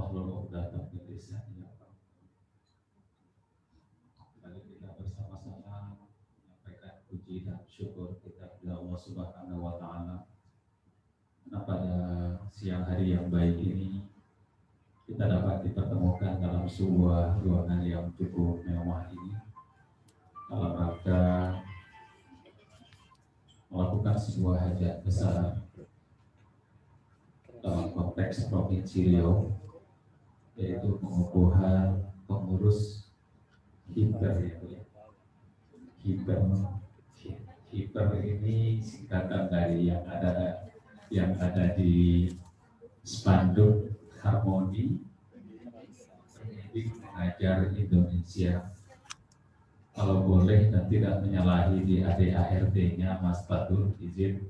wahlul 'uqdatam min lisani yafqahu. Mari kita bersama-sama menyampaikan puji dan syukur kita kepada Allah Subhanahu wa taala. Nah, pada siang hari yang baik ini kita dapat dipertemukan dalam sebuah ruangan yang cukup mewah ini dalam rangka melakukan sebuah hajat besar dalam konteks Provinsi Riau, yaitu pengukuhan pengurus Hiper ya. Hiper ini singkatan dari yang ada di spanduk Harmoni Pendidik Mengajar Indonesia. Kalau boleh dan tidak menyalahi di ADART-nya Mas Fatur, izin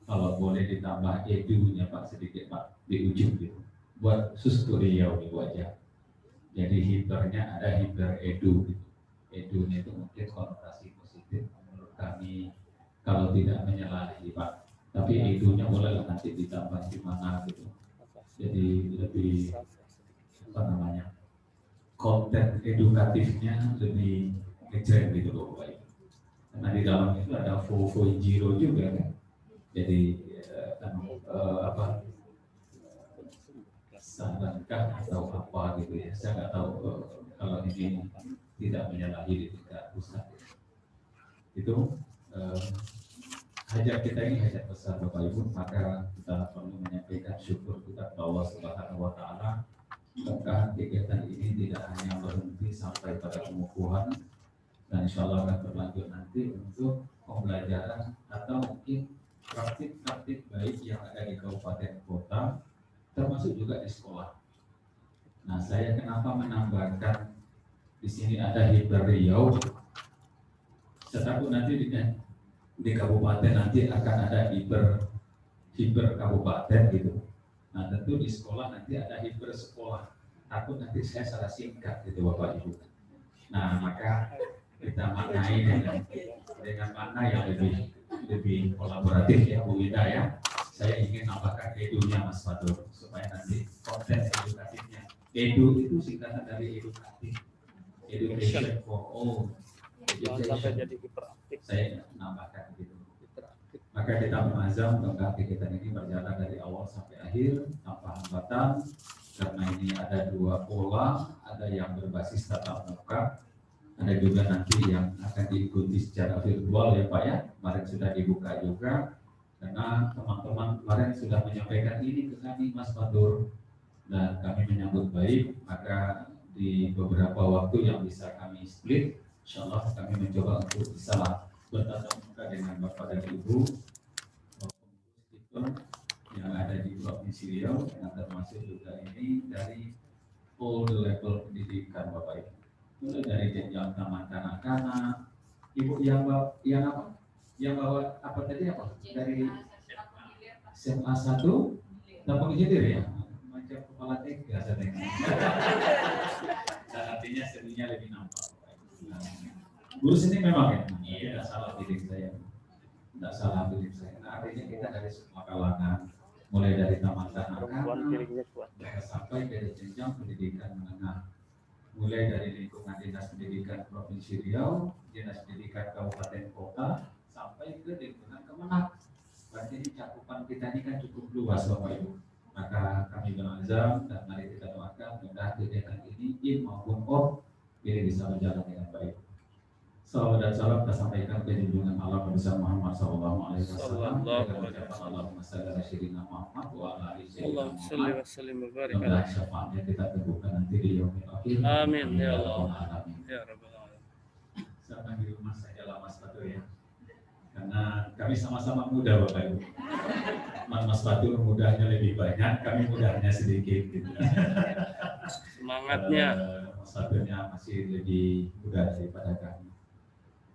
kalau boleh ditambah edu-nya Pak sedikit Pak di ujung gitu. Buat khusus Riau di wajah. Jadi hipernya ada hiper edu gitu. Edu-nya itu mungkin konotasi positif menurut kami kalau tidak menyalahi Pak. Tapi edu-nya boleh nanti ditambah di mana gitu. Jadi lebih konten edukatifnya lebih kecil gitu loh Pak. Karena di dalam itu ada Zero juga kan. Jadi sahabatkah atau apa gitu ya. Saya nggak tahu kalau ini tidak menyalahi di tingkat pusat. Itu hajat kita ini hajat besar Bapak Ibu, maka kita perlu menyampaikan syukur kita kepada Allah Subhanahu wa taala. Maka kegiatan ini tidak hanya berhenti sampai pada pengukuhan, dan insya Allah akan berlanjut nanti untuk pembelajaran atau mungkin praktik-praktik baik yang ada di kabupaten kota, termasuk juga di sekolah. Nah, saya kenapa menambahkan di sini ada Hiper Riau? Saya takut nanti di kabupaten nanti akan ada hiper kabupaten gitu. Nah, tentu di sekolah nanti ada hiper sekolah. Takut nanti saya salah singkat gitu Bapak Ibu. Nah, maka kita maknai dengan makna yang lebih kolaboratif ya Bu Ida ya. Saya ingin nambahkan edunya Mas Fatur supaya nanti konten edukatifnya. Edu itu singkatan dari edukatif. Education for all. Sampai jadi hiperaktif. Saya nambahkan gitu. Maka kita berazam semoga kegiatan ini berjalan dari awal sampai akhir tanpa hambatan, karena ini ada dua pola, ada yang berbasis tatap muka, ada juga nanti yang akan diikuti secara virtual ya Pak ya. Kemarin sudah dibuka juga, karena teman-teman kemarin sudah menyampaikan ini ke kami Mas Fatur, dan kami menyambut baik. Maka di beberapa waktu yang bisa kami split, insya Allah kami mencoba untuk bisa bertatap muka dengan Bapak dan Ibu yang ada di Provinsi Riau, yang termasuk juga ini dari all level pendidikan Bapak Ibu, mulai dari jenjang taman kanak-kanak. Ibu yang bawa apa tadi apa? Dari SMA 1 tampang hilir ya, macam kepala tiga saya dengar. Dan artinya seninya lebih nampak. Guru seni memang ya, tidak salah pilih saya. Nah, artinya kita dari semua kalangan, mulai dari taman kanak-kanak sampai dari jenjang pendidikan menengah, mulai dari lingkungan Dinas Pendidikan Provinsi Riau, Dinas Pendidikan Kabupaten Kota, sampai ke lingkungan Kemenak. Berarti ini cakupan kita ini kan cukup luas Bapak Ibu. Maka kami berazam dan mari kita doakan mudah kegiatan ini in maupun out ini bisa berjalan dengan baik. Salawat dan salam kita sampaikan ke junjungan Allah Nabi Muhammad sallallahu alaihi wasallam. Allahumma shalli ala sayyidina Muhammad wa ala ali sayyidina Muhammad. Dan syafaatnya kita teguhkan nanti di yaumil akhir. Amin ya Allah. Ya rabbal alamin. Saya panggil Mas saja lah Mas Fatur ya. Karena kami sama-sama muda Bapak Ibu. Mas Fatur mudahnya lebih banyak, kami mudahnya sedikit gitu. Semangatnya. Mas Faturnya masih lebih muda daripada kami.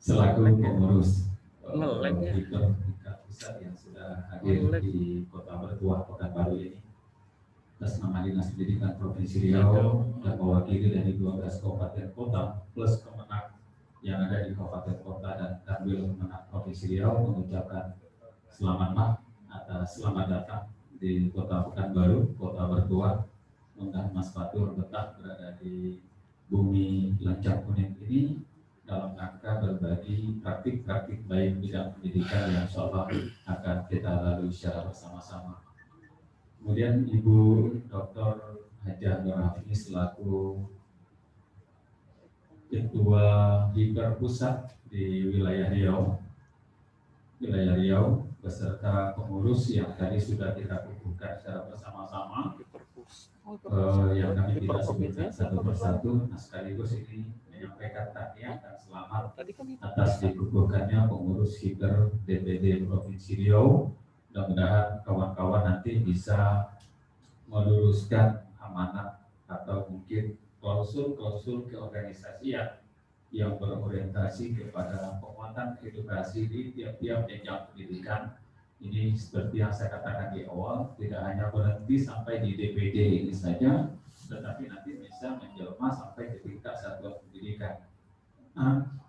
Selaku pengurus Hiper tingkat pusat yang sudah hadir di Kota Bertuah Pekanbaru ini, atas nama Dinas Pendidikan Provinsi Riau dan mewakili dari 12 kabupaten kota plus Kemenak yang ada di kabupaten kota dan Kanwil Kemenak Provinsi Riau mengucapkan selamat datang di Kota Pekanbaru, Kota Bertuah. mudah Mas Fatur betah berada di bumi Lancang Kuning ini dalam rangka berbagi praktik-praktik baik bidang pendidikan yang insya Allah akan kita lalui secara bersama-sama. Kemudian Ibu Dr. Hajah Nur Hafiz selaku Ketua Hiper Pusat di wilayah Riau beserta pengurus yang tadi sudah kita kukuhkan secara bersama-sama, yang kami tidak sebutkan satu persatu. Nah, sekaligus ini menyampaikan tahniah dan selamat atas dikukuhkannya pengurus Hiper DPD Provinsi Riau. Mudah-mudahan kawan-kawan nanti bisa meluruskan amanat atau mungkin klausul-klausul keorganisasian yang berorientasi kepada penguatan edukasi di tiap-tiap jenjang pendidikan. Ini seperti yang saya katakan di awal, tidak hanya berhenti sampai di DPD ini saja, tetapi nanti bisa menjelma sampai ke tingkat satuan pendidikan. Nah,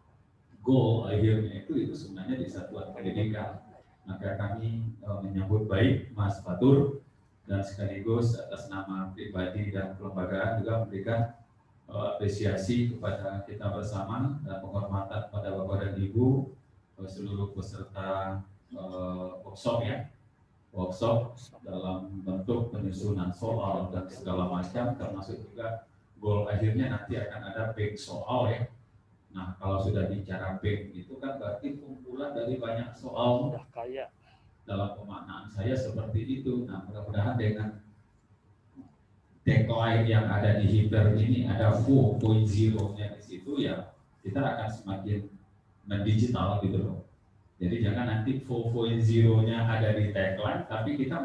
goal akhirnya itu sebenarnya di satuan pendidikan. Maka kami menyambut baik Mas Fatur dan sekaligus atas nama pribadi dan kelembagaan juga memberikan apresiasi kepada kita bersama dan penghormatan pada Bapak dan Ibu seluruh peserta workshop dalam bentuk penyusunan soal dan segala macam, termasuk juga goal akhirnya nanti akan ada bank soal ya. Nah, kalau sudah bicara bank itu kan berarti kumpulan dari banyak soal. Udah kaya. Dalam pemaknaan saya seperti itu. Nah, mudah-mudahan dengan tagline yang ada di Hiper ini ada 4.0-nya di situ ya, kita akan semakin mendigital gitu loh. Jadi jangan nanti 4.0-nya ada di tagline, tapi kita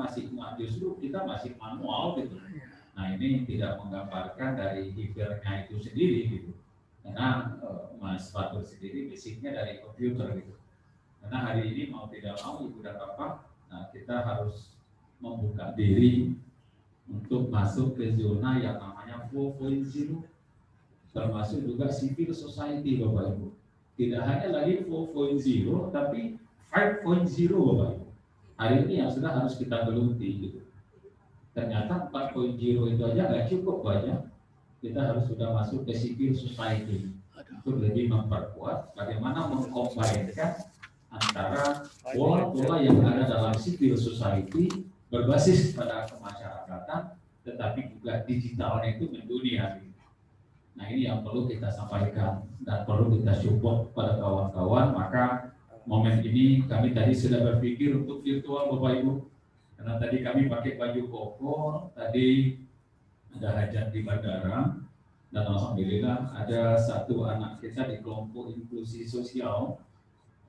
justru kita masih manual gitu. Nah, ini tidak menggambarkan dari Hipernya itu sendiri gitu. Karena Mas Fatur sendiri basicnya dari komputer gitu. Karena hari ini mau tidak mau Ibu dan Bapak, nah kita harus membuka diri untuk masuk ke zona yang namanya 4.0, termasuk juga civil society Bapak Ibu. Tidak hanya lagi 4.0, tapi 5.0 Bapak Ibu. Hari ini yang sudah harus kita geluti gitu. Ternyata 4.0 itu aja nggak cukup banyak. Kita harus sudah masuk ke civil society untuk lebih memperkuat bagaimana mengkombinasikan antara pola-pola yang ada dalam civil society berbasis pada kemasyarakatan, tetapi juga digitalnya itu mendunia. Nah, ini yang perlu kita sampaikan dan perlu kita support pada kawan-kawan. Maka momen ini kami tadi sudah berpikir untuk virtual Bapak Ibu, karena tadi kami pakai baju koko, tadi ada hajat di bandara, dan alhamdulillah ada satu anak kita di kelompok inklusi sosial,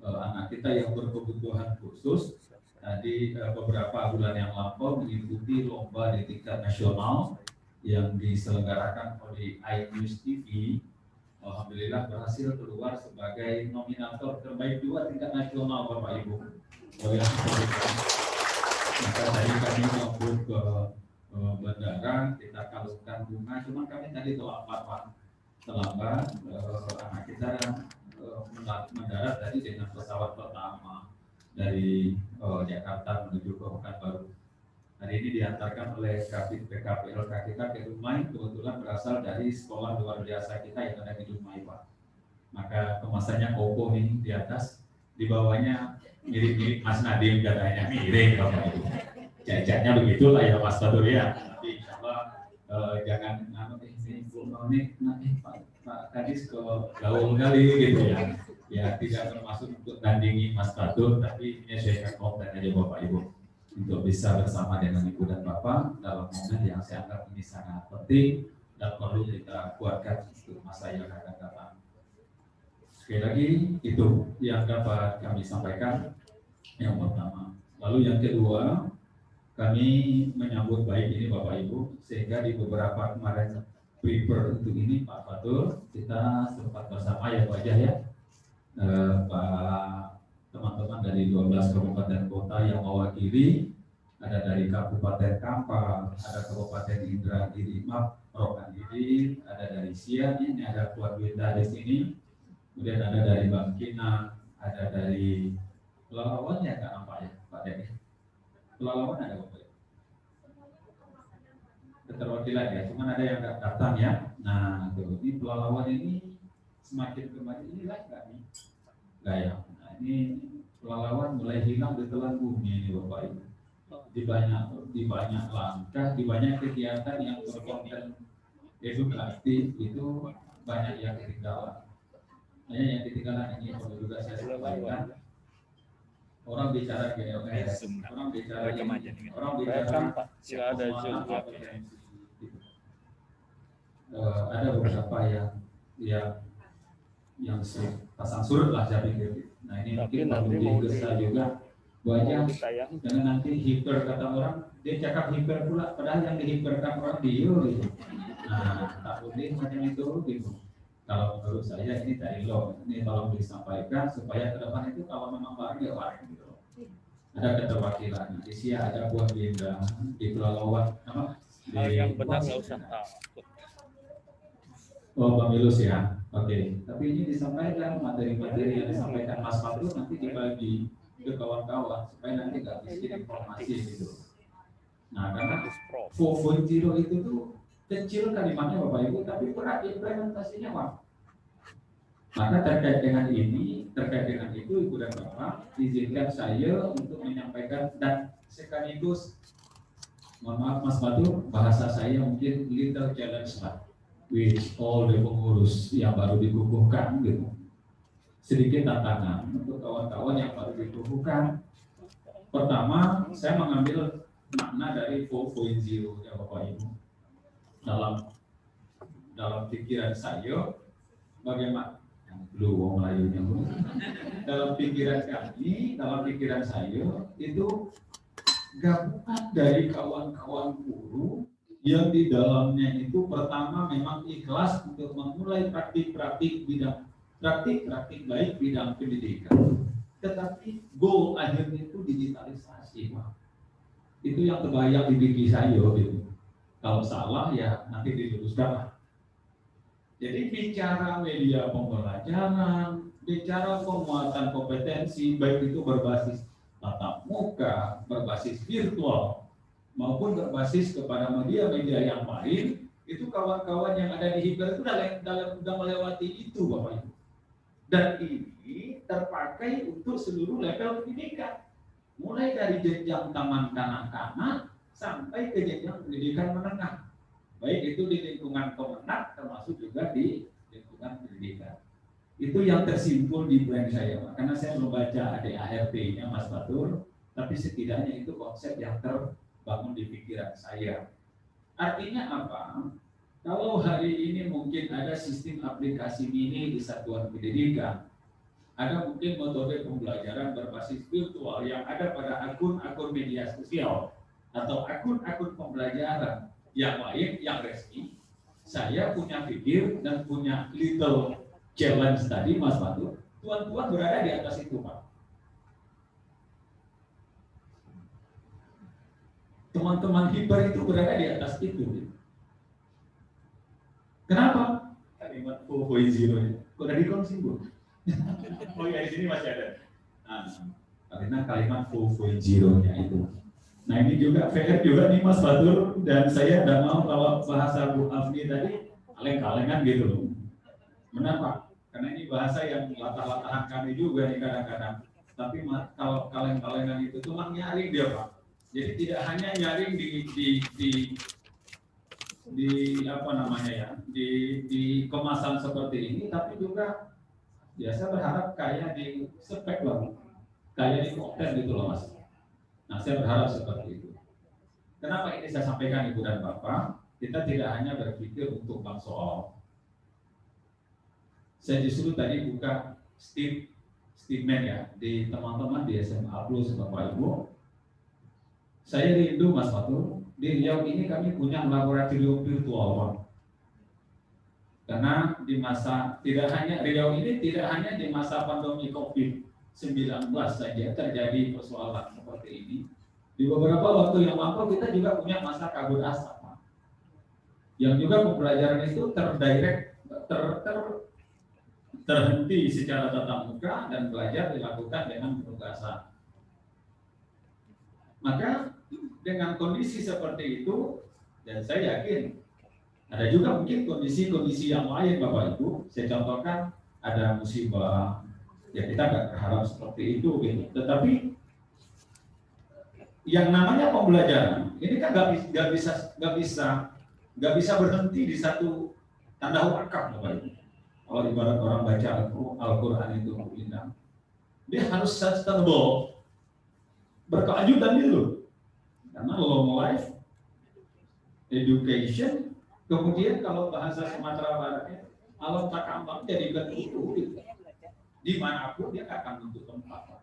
anak kita yang berkebutuhan khusus. Tadi beberapa bulan yang lampau mengikuti lomba di tingkat nasional yang diselenggarakan oleh iNews TV. Alhamdulillah berhasil keluar sebagai nominator terbaik 2 tingkat nasional Bapak Ibu. Maka tadi kami nyambut ke bandara, kita kalungkan bunga, cuma kami tadi terlambat anak kita mendarat tadi dengan pesawat pertama dari Jakarta menuju ke Pekanbaru. Hari ini diantarkan oleh Kabit PKPLK kita ke Dumai, kebetulan berasal dari sekolah luar biasa kita yang ada di Dumai Pak. Maka kemasannya Oppo nih di atas, di bawahnya mirip-mirip Mas Nadim katanya, mirip Bapak Ibu. Jajaknya begitulah ya Mas Fatur ya. Tapi insya Allah jangan Pak Kadis ke gaul kali gitu ya. Ya tidak termasuk untuk tandingi Mas Fatur, tapi menyesuaikan konten aja Bapak Ibu untuk bisa bersama dengan Ibu dan Bapak dalam momen yang saya anggap ini sangat penting dan perlu kita kuatkan untuk masa yang akan datang. Sekali lagi itu yang dapat kami sampaikan yang pertama. Lalu yang kedua, kami menyambut baik ini Bapak Ibu, sehingga di beberapa kemarin prepare untuk ini Pak Fatur, kita sempat bersama ya Pak Jah ya, Pak teman-teman dari 12 kabupaten kota yang mewakili, ada dari Kabupaten Kampar, ada Kabupaten Indragiri, Rokan Hilir, ada dari Sian, ini ada keluarga di sini, kemudian ada dari Bangkinang, ada dari Pelalawan ya Kak nampak ya Pak Deni. Pelalawan ada Bapak? keterwakilan ya, cuman ada yang nggak datang ya. Nah, tuh, ini pelalawan ini semakin kemarin ini lah nggak nih? Nggak ya. Nah, ini pelalawan mulai hilang di telan bumi ini Bapak Ibu. Di banyak langkah, di banyak kegiatan yang berkonten edukatif itu banyak yang ketinggalan. Hanya yang ketinggalan ini perlu juga saya sampaikan. Orang bicara GLS, orang bicara ini, orang bicara ada juga. Ada beberapa yang pasang surut lah saya pikir. Nah ini mungkin perlu digesa juga wajah jangan nanti hiper kata orang dia cakap hiper pula padahal yang dihiperkan orang dia gitu. Nah tak boleh macam itu gitu. Kalau menurut saya ini dari lo ini tolong disampaikan supaya ke depan itu kalau memang barang ya barang gitu. Ada keterwakilan di sini ada buah benda di Pelalawan apa? Yang benar nggak usah takut. Oh, Bang Milus ya. Oke. Tapi ini disampaikan materi-materi yang disampaikan Mas Fatul nanti dibagi ke kawan-kawan supaya nanti nggak miskin informasi gitu. Nah, karena 4.0 itu tuh kecil kalimatnya Bapak Ibu, tapi berat implementasinya Pak. Maka terkait dengan itu Ibu dan Bapak, izinkan saya untuk menyampaikan dan sekaligus, mohon maaf Mas Fatul, bahasa saya mungkin little challenge lah. With all the pengurus yang baru dikukuhkan gitu. Sedikit tantangan untuk kawan-kawan yang baru dikukuhkan. Pertama, saya mengambil makna dari 4.0 ya Bapak Ibu. Dalam pikiran saya, bagaimana belum Melayunya dalam pikiran saya itu gabungan dari kawan-kawan guru yang di dalamnya itu pertama memang ikhlas untuk memulai praktik-praktik baik bidang pendidikan, tetapi goal akhirnya itu digitalisasi Pak. Itu yang terbayang di diri saya gitu. Kalau salah ya nanti diluruskan lah. Jadi bicara media pembelajaran, bicara penguatan kompetensi baik itu berbasis tatap muka, berbasis virtual maupun berbasis kepada media-media yang lain, itu kawan-kawan yang ada di hiper itu sudah melewati itu Bapak Ibu. Dan ini terpakai untuk seluruh level pendidikan, mulai dari jenjang taman kanak-kanak sampai ke jenjang pendidikan menengah, baik itu di lingkungan kemenak termasuk juga di lingkungan pendidikan. Itu yang tersimpul di plan saya, Pak. Karena saya belum baca ADART-nya Mas Fatul, tapi setidaknya itu konsep yang terbangun di pikiran saya. Artinya apa? Kalau hari ini mungkin ada sistem aplikasi mini di satuan pendidikan, ada mungkin metode pembelajaran berbasis virtual yang ada pada akun-akun media sosial atau akun-akun pembelajaran yang lain, yang resmi. Saya punya pikir dan punya little challenge tadi Mas Fatul, tuan-tuan berada di atas itu Pak. Teman-teman hiper itu berada di atas itu. Kenapa? Kalimat 4.0 kok tadi kau singgung? Oh ya, di sini masih ada. Nah, karena kalimat 4.0-nya itu. Nah ini juga PR juga nih Mas Fatul, dan saya tidak mau kalau bahasa Bu Afni tadi kaleng-kalengan gitu loh. Kenapa? Karena ini bahasa yang latah-latahan kami juga nih kadang-kadang. Tapi kalau kaleng-kalengan itu cuma nyaring dia Pak. Jadi tidak hanya nyaring di apa namanya ya, di kemasan seperti ini, tapi juga biasa berharap kayak di spek lah, kayak di konten gitu loh Mas. Nah saya berharap seperti itu. Kenapa ini saya sampaikan Ibu dan Bapak? Kita tidak hanya berpikir untuk bang soal. Saya justru tadi buka statement ya di teman-teman di SMA Plus Bapak Ibu. Saya rindu Mas Fatul, di Riau ini kami punya laboratorium virtual Pak. Karena di masa Riau ini tidak hanya di masa pandemi COVID-19 saja terjadi persoalan seperti ini. Di beberapa waktu yang lampau kita juga punya masa kabut asap Pak. Yang juga pembelajaran itu terhenti secara tatap muka dan belajar dilakukan dengan penugasan. Maka dengan kondisi seperti itu, Dan saya yakin ada juga mungkin kondisi-kondisi yang lain Bapak Ibu. Saya contohkan ada musibah, ya kita nggak berharap seperti itu gitu. Tetapi yang namanya pembelajaran ini kan nggak bisa berhenti di satu tanda wakaf Bapak Ibu. Kalau ibarat orang baca Al-Quran itu indah, dia harus sustainable, berkelanjutan dulu. Karena long life, education, kemudian kalau bahasa Sumatera Baratnya, alam tak kambang jadikan itu, dimanapun dia akan untuk tempat.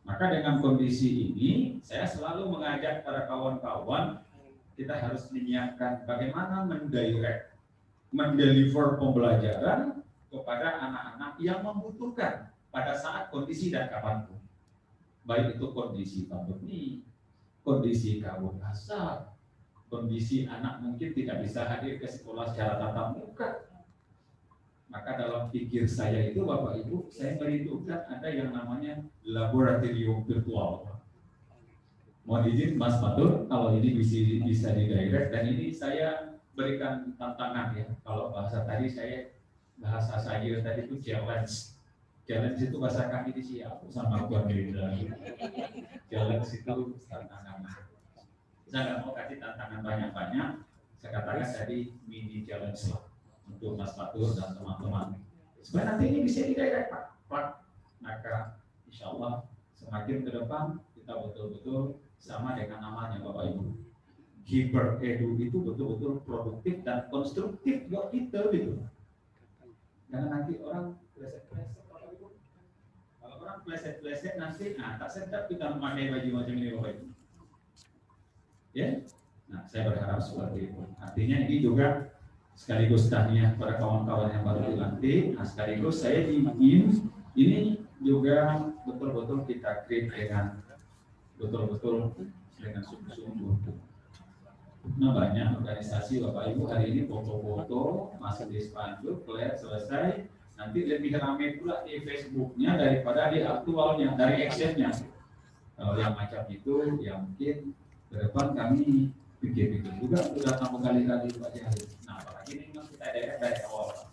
Maka dengan kondisi ini, saya selalu mengajak para kawan-kawan, kita harus menyiapkan bagaimana mendeliver pembelajaran kepada anak-anak yang membutuhkan pada saat kondisi dan kapanpun. Baik itu kondisi pandemi, kondisi kabut asap, kondisi anak mungkin tidak bisa hadir ke sekolah secara tatap muka. Maka dalam pikir saya itu Bapak Ibu, saya merindukan ada yang namanya laboratorium virtual. Mohon izin Mas Fatur, kalau ini bisa didirect, dan ini saya berikan tantangan ya. Kalau bahasa saya tadi itu challenge. Challenge itu bahasa kami di siap sama keluarga Gerindra. Challenge itu tantangan. Saya nggak mau kasih tantangan banyak-banyak. Saya katakan tadi mini challenge lah untuk Mas Fatur dan teman-teman. Supaya nanti ini bisa didirect Pak. Maka insya Allah semakin ke depan kita betul-betul sama dengan namanya Bapak Ibu. Hiper edu itu betul-betul produktif dan konstruktif buat kita gitu. Karena nanti orang pleset-pleset Bapak Ibu. Kalau orang pleset-pleset nanti, tak sedap kita memakai baju macam ini Bapak Ibu. Ya, nah saya berharap seperti itu. Artinya ini juga sekaligus tahniah para kawan-kawan yang baru dilantik. Nah sekaligus saya ingin ini juga betul-betul kita create dengan betul-betul dengan sungguh-sungguh. Nah banyak organisasi Bapak Ibu hari ini foto-foto masih di spanduk, selesai. Nanti lebih ramai pula di Facebooknya daripada di aktualnya, dari actionnya. Kalau yang macam itu, yang mungkin ke depan kami pikir-pikir juga sudah tamu kali-kali Pak Jahil. Nah apalagi ini memang kita dari awal.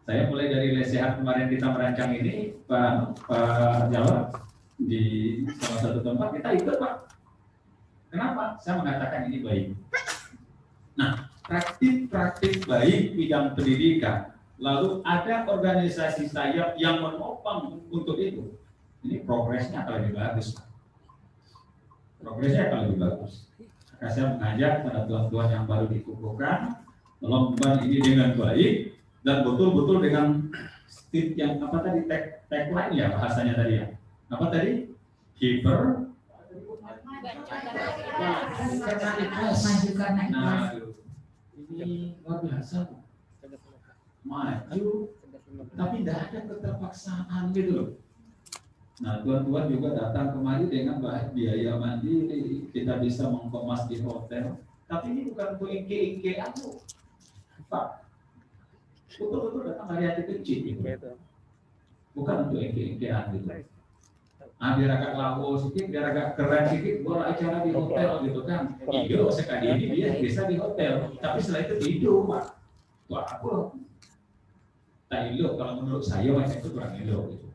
Saya mulai dari lesehan kemarin kita merancang ini, Pak Jawa di salah satu tempat kita ikut Pak. Kenapa? Saya mengatakan ini baik. Nah, praktik-praktik baik bidang pendidikan. Lalu ada organisasi sayap yang menopang untuk itu. Ini progresnya akan lebih bagus. Progresnya akan lebih bagus. Maka saya mengajak pada tuan-tuan yang baru dikukuhkan, melakukan ini dengan baik dan betul-betul dengan stit yang apa tadi tagline ya bahasanya tadi ya. Apa tadi? Hiper karena ikhlas. Maju karena ikhlas. Nah, ini luar biasa. Maju, tapi tidak ada keterpaksaan gitu loh. Nah, tuan-tuan juga datang kemari dengan biaya mandiri, kita bisa mengkemas di hotel. Tapi ini bukan untuk ingke-ingkean tuh, Pak. Betul-betul datang dari hati kecil gitu. Bukan untuk ingke-ingkean gitu. Nah, biar agak lawo sedikit, biar agak keren sedikit, buat acara di hotel gitu kan. Tidur sekali ini dia bisa di hotel, tapi setelah itu tidur Pak. Wah aku tak elok, kalau menurut saya macam itu kurang elok gitu.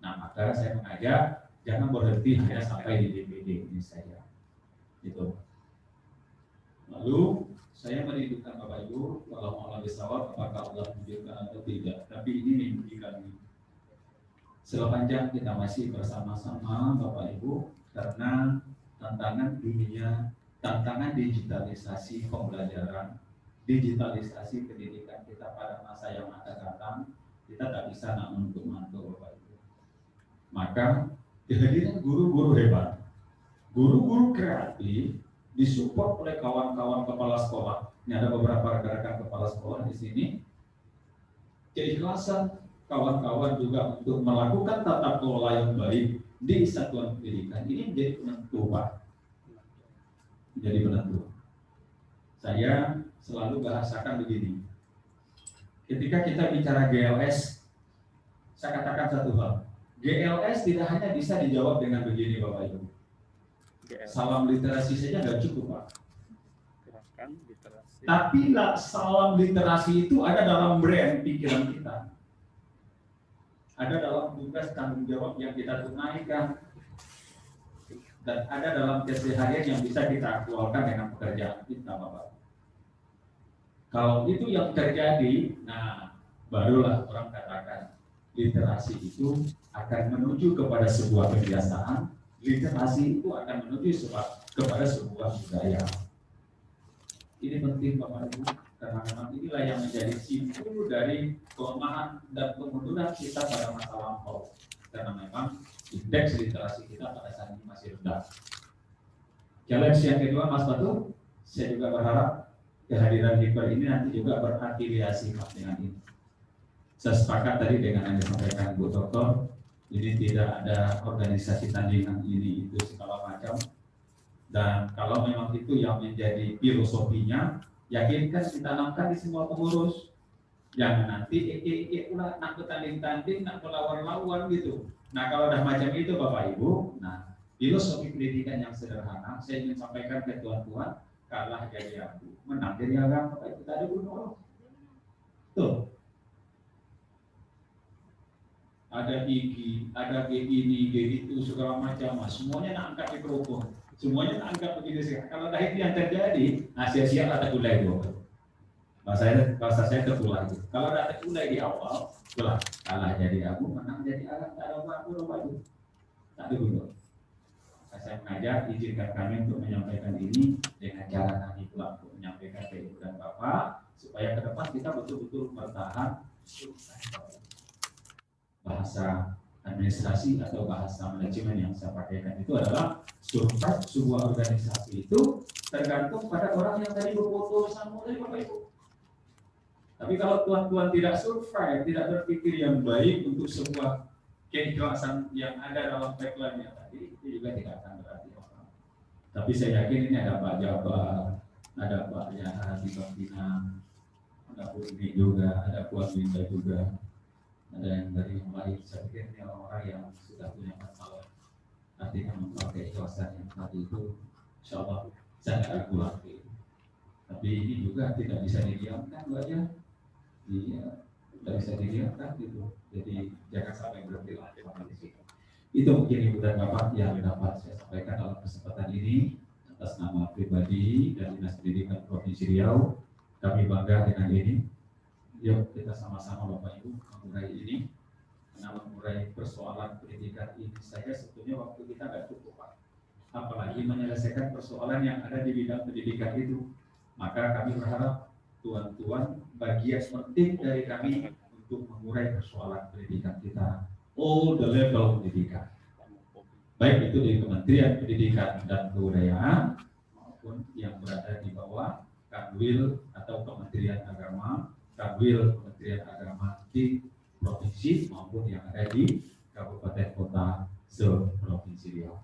Nah maka saya mengajak jangan berhenti hanya sampai di DPD ini saja. Gitu. Lalu saya merindukan Bapak Ibu, kalau Allah bisawab apakah Allah menunjukkan atau tidak. Tapi ini mimpi kami. Sepanjang kita masih bersama-sama Bapak Ibu, karena tantangan dunia, tantangan digitalisasi pembelajaran, digitalisasi pendidikan kita pada masa yang akan datang, kita tak bisa nak menentu-menentu Bapak Ibu. Maka kehadiran guru-guru hebat, guru-guru kreatif, disupport oleh kawan-kawan kepala sekolah. Ini ada beberapa rekan-rekan kepala sekolah di sini. Keikhlasan kawan-kawan juga untuk melakukan tata kelola yang baik di satuan pendidikan ini menjadi penentu Pak. Menjadi penentu. Saya selalu bahasakan begini. Ketika kita bicara GLS, saya katakan satu hal. GLS tidak hanya bisa dijawab dengan begini Bapak Ibu. Salam literasi saja nggak cukup Pak. Kan literasi. Tapi salam literasi itu ada dalam brand pikiran kita. Ada dalam tugas tanggung jawab yang kita tunaikan. Dan ada dalam keseharian yang bisa kita aktualkan dengan pekerjaan kita, Bapak. Kalau itu yang terjadi, nah barulah orang katakan literasi itu akan menuju kepada sebuah kebiasaan, literasi itu akan menuju kepada sebuah budaya. Ini penting Bapak Ibu, karena memang inilah yang menjadi simpul dari kelemahan dan kemunduran kita pada masa lampau. Karena memang indeks literasi kita pada saat ini masih rendah. Challenge yang kedua, Mas Batu, saya juga berharap kehadiran Hikbar ini nanti juga berafiliasi dengan ini. Saya sepakat tadi dengan yang disampaikan Bu Dokter, ini tidak ada organisasi tandingan ini itu segala macam. Dan kalau memang itu yang menjadi filosofinya, yakinkan ditanamkan di semua pengurus. Jangan nanti pula nak bertanding-tanding, nak melawan-lawan gitu. Nah kalau udah macam itu Bapak Ibu, nah filosofi pendidikan yang sederhana, saya ingin sampaikan ke tuan-tuan, kalah jadi aku, menang jadi agama, Bapak Ibu tadi bunuh. Tuh. Ada gigi, ada gini, itu segala macam, semuanya nak angkat mikrofon, semuanya nak angkat begini sih. Kalau dah itu yang terjadi, nah siap-siap ada kulai dua. Bahasa saya terpulang itu. Kalau ada terpulang di awal, belah kalah jadi aku, menang jadi alam, tak ada apa-apa. Tak ada guna. Saya mengajak, izinkan kami untuk menyampaikan ini dengan cara kami pula untuk menyampaikan ke Ibu dan Bapak, supaya ke depan kita betul-betul bertahan bahasa administrasi atau bahasa manajemen yang saya pakaikan itu adalah survive sebuah organisasi itu tergantung pada orang yang tadi berfoto sama tadi Bapak Ibu. Tapi kalau tuan-tuan tidak survive, tidak berpikir yang baik untuk sebuah keikhlasan yang ada dalam tagline-nya tadi, itu juga tidak akan berarti apa. Tapi saya yakin ini ada Pak Jabar, ada Pak Yahya di Bambina, ada Bu ini juga, ada Puan Winda juga, ada yang dari yang lain. Saya pikir ini orang-orang yang sudah punya masalah. Artinya memakai keikhlasan yang tadi itu, insya Allah saya tidak ragu lagi. Tapi ini juga tidak bisa didiamkan, Bu aja. Iya, tidak bisa dilihatkan gitu. Jadi jangan sampai berhenti di situ. Itu mungkin Ibu dan Bapak yang dapat saya sampaikan dalam kesempatan ini atas nama pribadi dan Dinas Pendidikan Provinsi Riau. Kami bangga dengan ini. Yuk kita sama-sama Bapak Ibu mengurai ini. Karena mengurai persoalan pendidikan ini saja sebetulnya waktu kita tidak cukup Pak. Apalagi menyelesaikan persoalan yang ada di bidang pendidikan itu. Maka kami berharap tuan-tuan bagian penting dari kami untuk mengurai persoalan pendidikan kita, all the level pendidikan, baik itu di Kementerian Pendidikan dan Kebudayaan maupun yang berada di bawah Kanwil atau Kementerian Agama, Kanwil Kementerian Agama di provinsi maupun yang ada di kabupaten kota se-Provinsi Riau.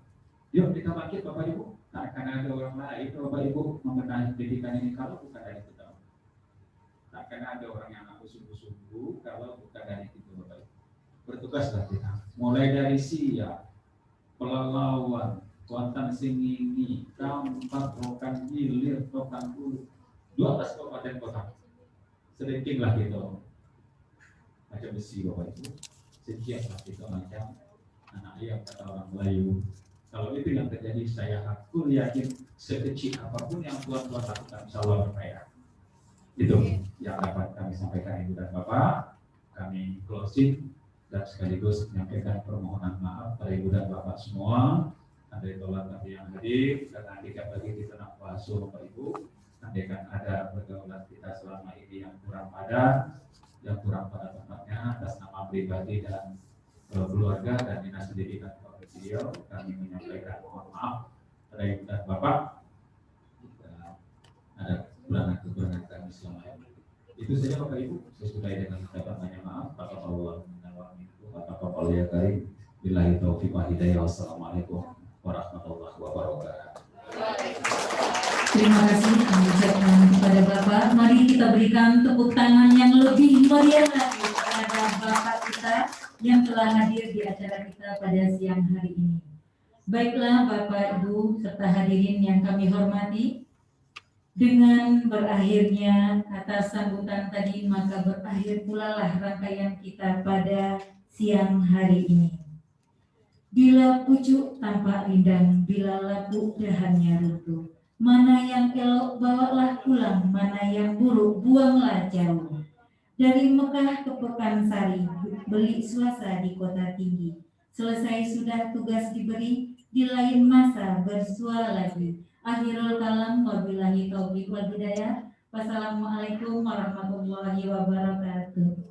Yuk kita bangkit Bapak Ibu, tak akan ada orang lain Bapak Ibu membenahi pendidikan ini kalau bukan dari kita. Tak akan ada orang yang aku sungguh-sungguh kalau bukan dari itu Bapak Ibu. Bertugaslah kita. Mulai dari siap, pelalawan, kuantan singini, kampak, rokan hilir, rokan hulu, 12 kabupaten kota. Sedikitlah gitu. Macam besi Bapak Ibu. Setiaplah kita macam anak ayam kata orang Melayu. Kalau itu yang terjadi, saya aku yakin sekecil apapun yang tuan-tuan lakukan, insya Allah berkaya. Itu yang dapat kami sampaikan Ibu dan Bapak. Kami closing dan sekaligus menyampaikan permohonan maaf pada Ibu dan Bapak semua. Andai tolak kami yang hadir dan andaikan bagi kita nafsu Bapak Ibu, andaikan ada pergaulan kita selama ini yang kurang padat, yang kurang pada tempatnya, atas nama pribadi dan keluarga dan Dinas Pendidikan Provinsi Riau, kami menyampaikan mohon maaf pada Ibu dan Bapak. Ada kekurangan kami selama ini. Itu saja Bapak Ibu. Saya sudahi dengan ucapan banyak maaf. Taqabbalallahu minna wa minkum wa taqabbal ya karim. Billahi taufiq wa hidayah. Wassalamualaikum warahmatullahi wabarakatuh. Terima kasih kami ucapkan kepada Bapak. Mari kita berikan tepuk tangan yang lebih meriah lagi kepada Bapak kita yang telah hadir di acara kita pada siang hari ini. Baiklah Bapak Ibu serta hadirin yang kami hormati, Dengan berakhirnya atas sambutan tadi, maka berakhir pula lah rangkaian kita pada siang hari ini. Bila pucuk tampak rindang, bila lapuk dahannya runtuh. Mana yang elok bawalah pulang, mana yang buruk buanglah jauh. Dari Mekah ke Pekansari, beli swasta di kota tinggi. Selesai sudah tugas diberi, di lain masa bersua lagi. Akhirul kalam, wabillahi taufiq wal hidayah. Wassalamualaikum warahmatullahi wabarakatuh.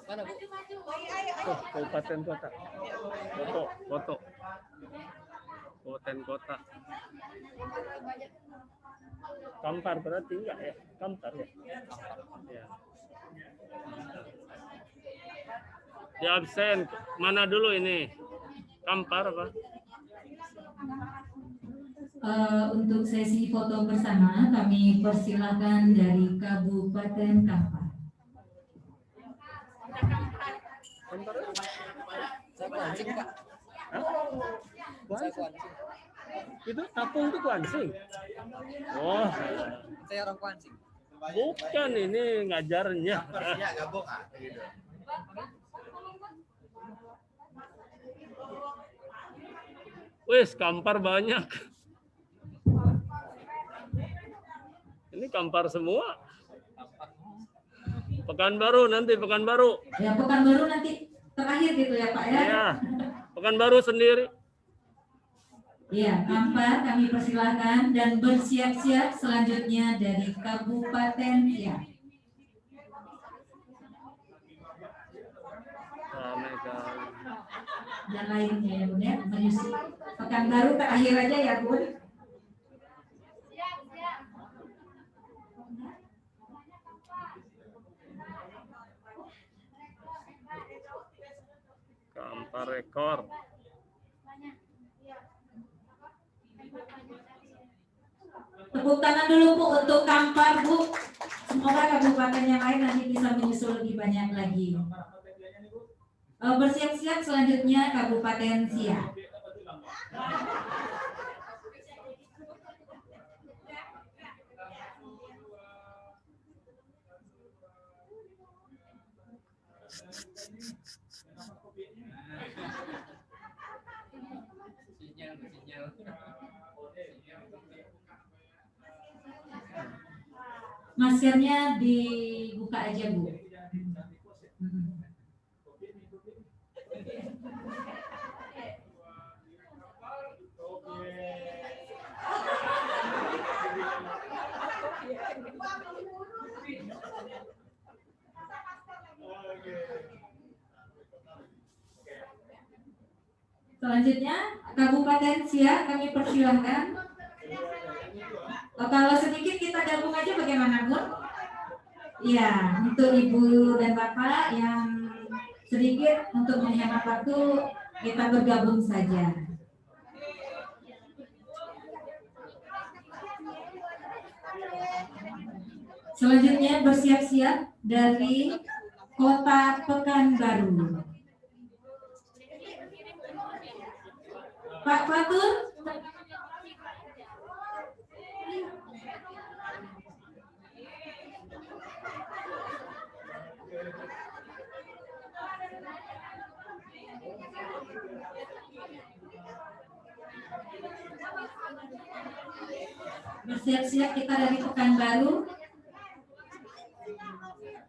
Mana Bu? Tuh, Kabupaten Kota. Foto. Kabupaten Kota. Kampar berarti enggak ya? Kampar ya? Ya. Di absen. Mana dulu ini? Kampar apa? Untuk sesi foto bersama kami persilahkan dari Kabupaten Kampar. Kampar. Saya Kuansing, Pak. Hah? Saya Kuansing? Kuansing. Itu Tapung itu Kuansing. Oh, Saya orang Kuansing. bukan ini ngajarnya. Persnya gabung gitu. Wis, Kampar banyak. Ini Kampar semua. Pekanbaru nanti, Pekanbaru. Ya, Pekanbaru nanti terakhir gitu ya Pak ya. Ya, Pekanbaru sendiri. Iya, Kampar kami persilahkan dan bersiap-siap selanjutnya dari Kabupaten Siak. Ramai kali. Dan lainnya ya Bun ya, menyusul. Pekanbaru terakhir aja ya Bun. Kampar rekor. Tepuk tangan dulu Bu untuk Kampar Bu. Semoga kabupaten yang lain nanti bisa menyusul lebih banyak lagi. Bersiap-siap selanjutnya Kabupaten Siak. Maskernya dibuka aja Bu. Selanjutnya Kabupaten Siak kami persilahkan. Kalau sedikit kita gabung aja bagaimana Bun? Iya, untuk Ibu dan Bapak yang sedikit untuk menghemat waktu kita bergabung saja. Selanjutnya bersiap-siap dari Kota Pekanbaru. Pak Fatur. Bersiap-siap kita dari Pekanbaru.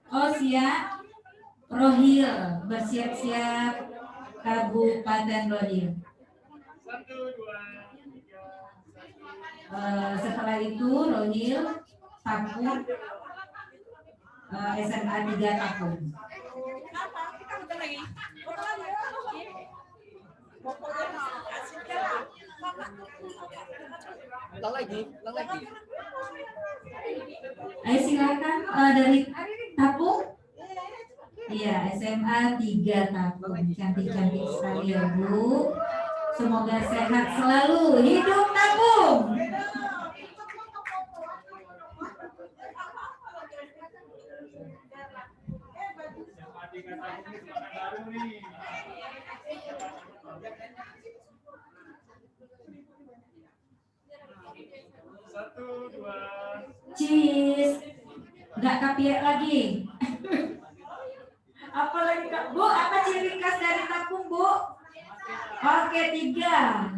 Oh siap. Rohil bersiap-siap Kabupaten Rohil. Setelah itu Rohil, Tapung, SMA 3 Tapung. Ulang lagi. Ayo silakan dari Tapung. Iya, SMA 3 Tapung. Cantik-cantik sekali ya Bu. Semoga sehat selalu. Hidup Tapung. Cheese. Nggak kapiak lagi. Apa lagi Kak? Bu, apa ciri khas dari Tapung, Bu? Oke, 3.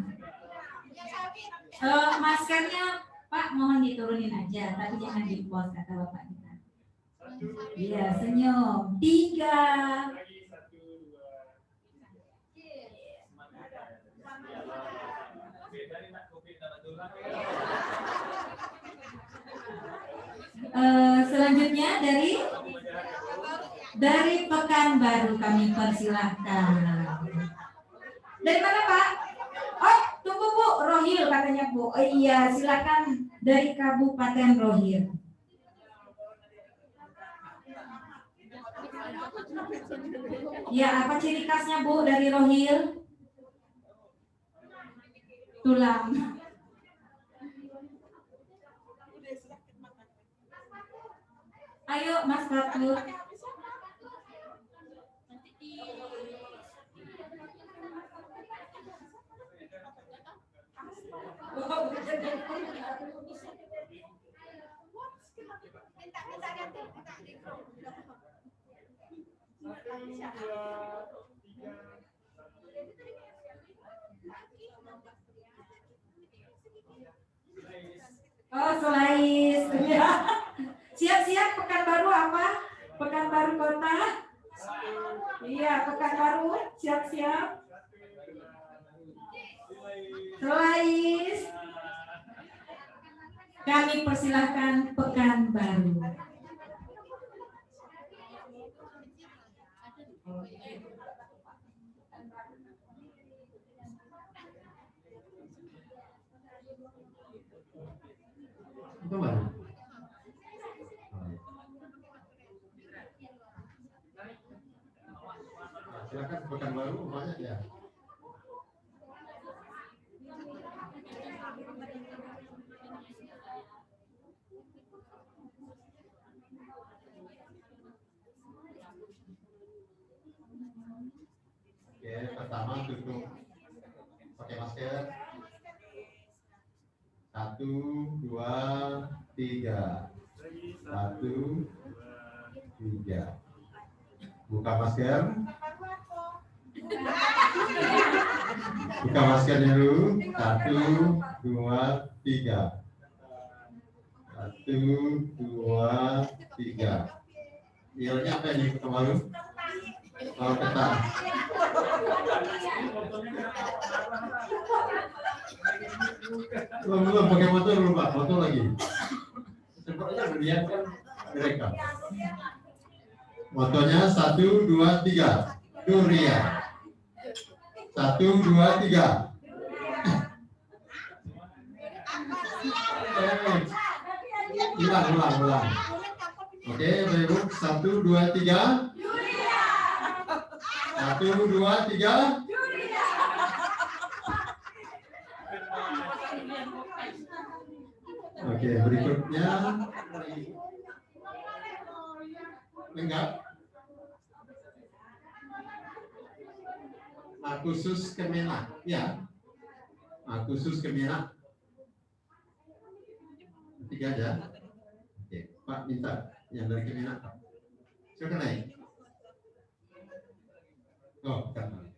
Maskernya Pak mohon diturunin aja, tapi jangan di post kata Bapak kita. Iya, senyum. 3. Selanjutnya dari Pekanbaru kami persilahkan. Dari mana Pak? Oh, tunggu Bu, Rohil katanya Bu. Oh iya, silakan dari Kabupaten Rohil. Ya, apa ciri khasnya Bu dari Rohil? Tulang. Ayo Mas Fatur. Oh, Sulais. Siap-siap Pekanbaru apa? Pekanbaru Kota. Iya, Pekanbaru. Siap-siap. Sulais. Kami persilahkan Pekanbaru. Itu mana? Silakan Pekanbaru banyak ya. Oke, pertama tutup pakai masker. 1, 2, 3. 1, 3. Buka masker. Buka maskernya dulu. 1, 2, 3. 1, 2, 3. Ialnya apa ini Pekanbaru? Oh, ketan. Belum pakai motor belum Pak, motor lagi. Sepertinya mendiamkan mereka. Motonya 1, 2, 3. Durian. 1, 2, 3. Ulang. Oke, Ibu. 1, 2, 3. 1, 2, 3. Oke, berikutnya enggak. Khusus Kemenak, ya. Khusus Kemenak. 3 aja. Oke, Pak minta yang dari Kemenak, Pak. Silakan naik. Oh, kan.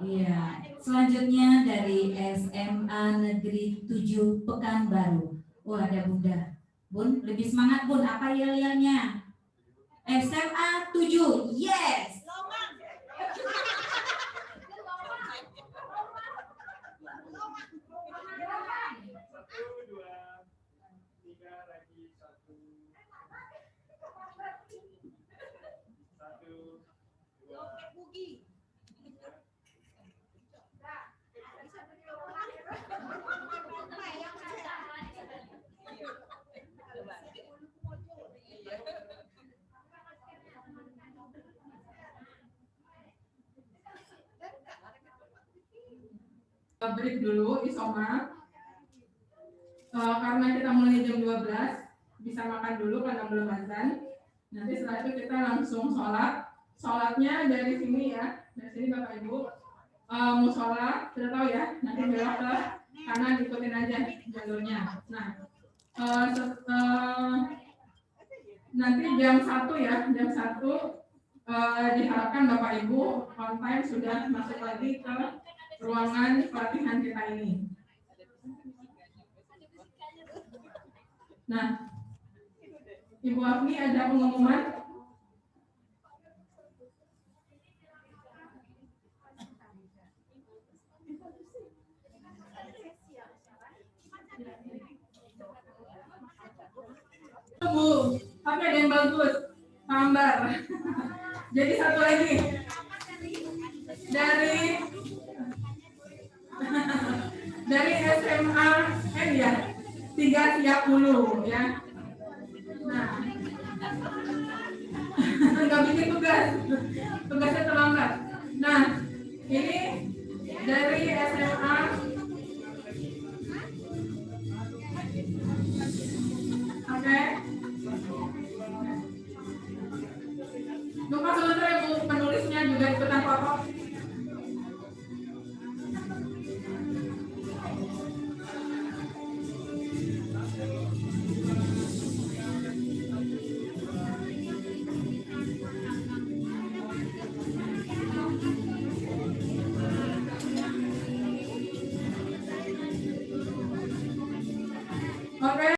Iya, selanjutnya dari SMA Negeri 7 Pekanbaru. Oh, ada Bunda. Bun, lebih semangat Bun, apa yel-yelnya? SMA 7, yes! Break dulu isoma. Karena kita mulai jam 12, bisa makan dulu karena belum azan. Nanti setelah itu kita langsung sholat. Sholatnya dari sini ya, dari sini Bapak Ibu. Musola, sudah tahu ya, nanti belok ke kanan, ikutin aja jalurnya. Nah, nanti jam 1 ya, jam 1 diharapkan Bapak Ibu on time sudah masuk lagi ke ruangan pelatihan kita ini. Nah, Ibu Afni ada pengumuman? Bu, tapi ada yang bagus, gambar. Jadi satu lagi dari SMA ya 3.30 ya. Nah, nggak bikin tugasnya terlambat. Nah, ini dari SMA oke. Lupa sebentar ya Bu, penulisnya juga ikutan foto.